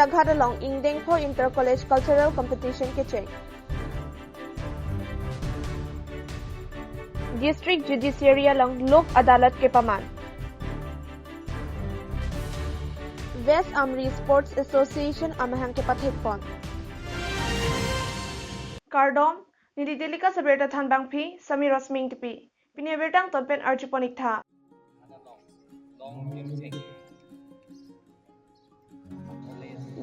Dhentaghat along Ingdeng for Inter-College Cultural Competition के check district judiciary along लोक अदालत के पमान वेस्ट आमरी स्पोर्ट्स एसोसिएशन अमहंग के पथेकपन कार्डोम निदिदेलिका सबेरता थानबांग फी समी रश्मिंग टिपी पिने बेरतांग तोनपेन अर्जुपनिक था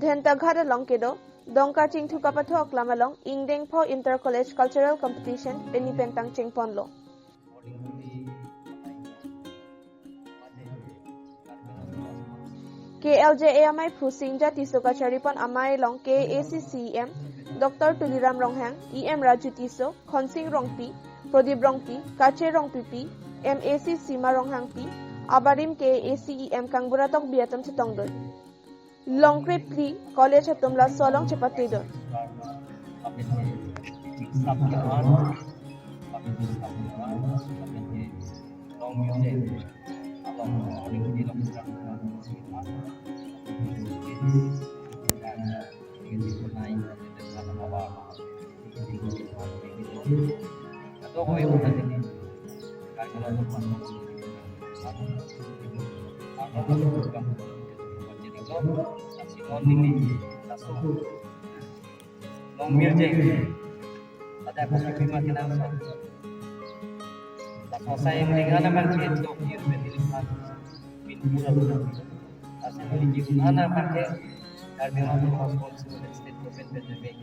Dhentaghat along kedo dongka ching thuka pathok lamalong Ingdeng for Inter-College Cultural Competition penipentang chingpon lo KLJAMI Phusingja Tisoka Charipon Amai Long KACCM Dr. Tuliram Ronghang EM Raju Tiso Khonsing Rongpi Prodip Rongpi Kache Rongpipi MAC Sima Ronghang Pi Abarim KACEM Kangburatok Biatam Chitongdon Longkripli College Hatumla Solong Chepatidon Long music ada konsep makin apa? Tak selesai melihat apa yang kita ukir berlipat pintu lalu. Asal beli mana pakai dari mana transport sebagai state government dan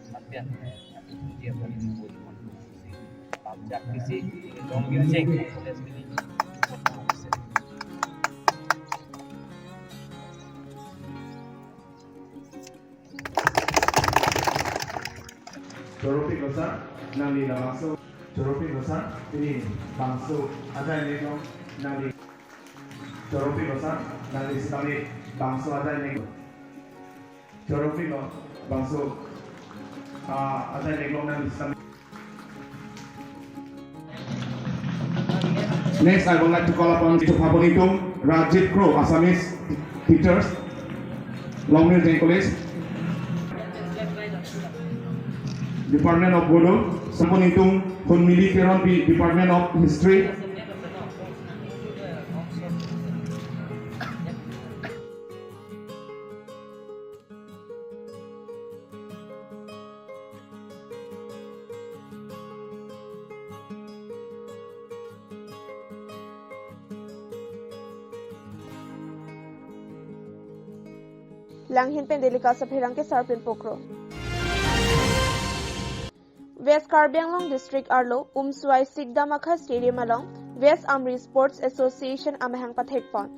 bagian dia paling boleh kontribusi. Pajak visi long music oleh sendiri. Joropi Gosa, Nali Namaso, Joropi Gosa, ini bangsu, ada ini dong, Nali Joropi Gosa, Nali sekali bangsu ada ini, Joropi Gosa, bangsu, ada ini dong Nali sekali. Next, I would like to call upon Mr. Pabonitum Rajit Crow, Assamese teachers, Longmeer Jain College. Department of Bodo, Samponitung, Honmili Keron, Department of History. Langhin Pendelika Sapirang ke Sarpin Pokro West Karbi Anglong District Arlo, Umsuai Sigdamakha Stadium along, West Amri Sports Association Amahang Pathekpon.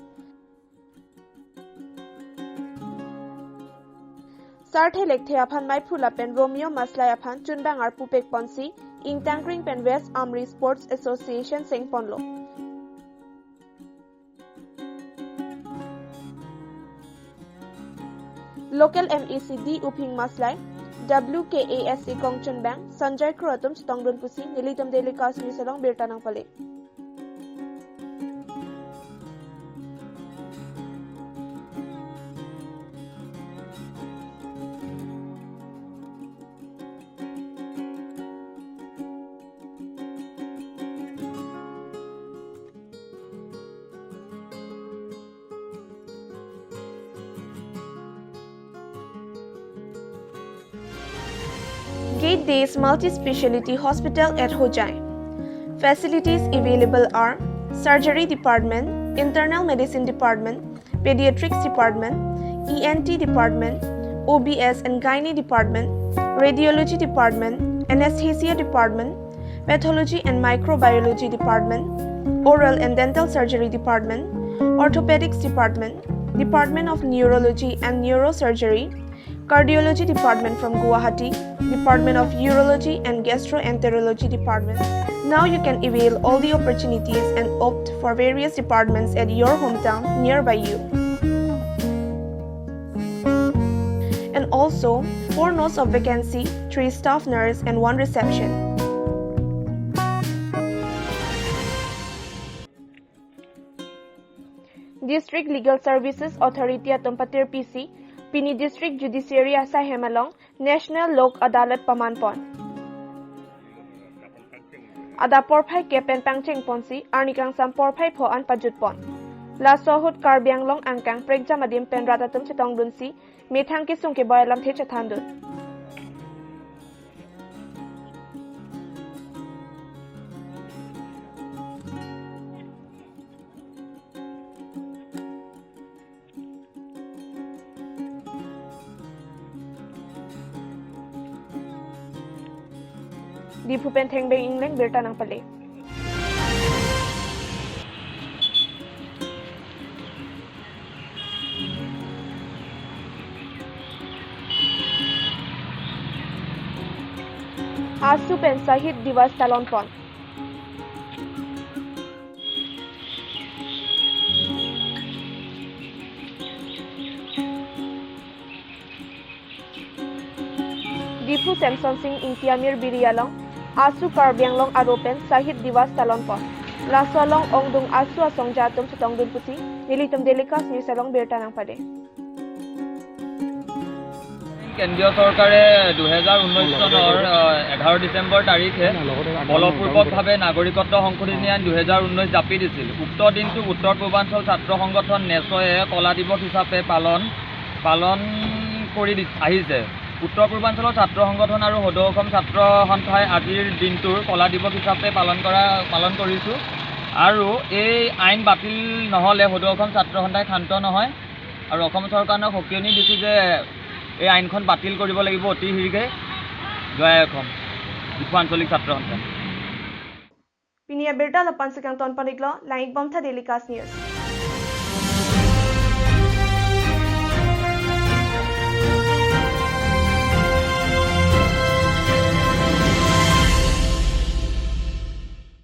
Sarthe Lekte Apan Maipula Pen Romeo Maslay Apan Chundang Arpu Pekponsi, Ingtangring Pen West Amri Sports Association Sengponlo. Local MECD Uping Maslay, WKASC Kongchun Bank, Sanjay Kroatum Stongdon Pusi, Nilitum Delikas Misalong Birtanang Palik. Gate Days Multi-Speciality Hospital at Hojai. Facilities available are Surgery Department, Internal Medicine Department, Pediatrics Department, ENT Department, OBS and Gynae Department, Radiology Department, Anesthesia Department, Pathology and Microbiology Department, Oral and Dental Surgery Department, Orthopedics Department, Department of Neurology and Neurosurgery, Cardiology Department from Guwahati, Department of Urology and Gastroenterology Department. Now you can avail all the opportunities and opt for various departments at your hometown nearby you. And also, 4 notes of vacancy, 3 staff nurse and 1 reception. District Legal Services Authority at Tompatir PC, Pini District Judiciary Asa Hemalong National Lok Adalat Pamanpon. Ada porphai kepen pangcheng ponsi arnikang sam porphai pho an pajutpon. La sohut karbianglong angkang prekja madim penratatum chitong dunsi methang ki sungke boyalam the chathandun. Di Phupen Thengbeng England Berta nang pale. Asu pen Sahid Divas Talon Pon. Dipu Samson Singh Intiamir Birialong Asu Karbianglong Aropen Sahid Divas Talon Pon. Lasolong Ongdung Asu Asong Jatum Chitong Dunpusi Nilitum Delikas Nisalong Berta nang pade. কেন্দ্ৰীয় চৰকাৰে 2019 চনৰ 11 ডিচেম্বৰ তাৰিখে বলপূৰ্বকভাৱে নাগৰিকত্ব সংশোধনী আইন 2019 জাপি দিছিল। উক্ত দিনটো উত্তৰ পূৰ্বাঞ্চল ছাত্ৰ সংগঠন নেচয়ে কলা দিৱস হিচাপে পালন কৰি আহিছে। উত্তৰ পূৰ্বাঞ্চলৰ ছাত্ৰ সংগঠন আৰু সদৌ অসম ছাত্ৰ সন্থাই আজিৰ দিনটোৰ কলা দিৱস হিচাপে পালন কৰিছোঁ আৰু এই আইন বাতিল নহ'লে সদৌ অসম ছাত্ৰ সন্থাই ক্ষান্ত নহয় আৰু অসম চৰকাৰক সকিয়নি দিছোঁ যে এই আইনখন বাতিল কৰিব লাগিব অতি শীঘ্ৰে। জয় অসম বিশ্ব আঞ্চলিক ছাত্ৰ সন্থা। Pinia Berta Lapan Sekang Ton Paniklo Laik Bomtha Delikas News.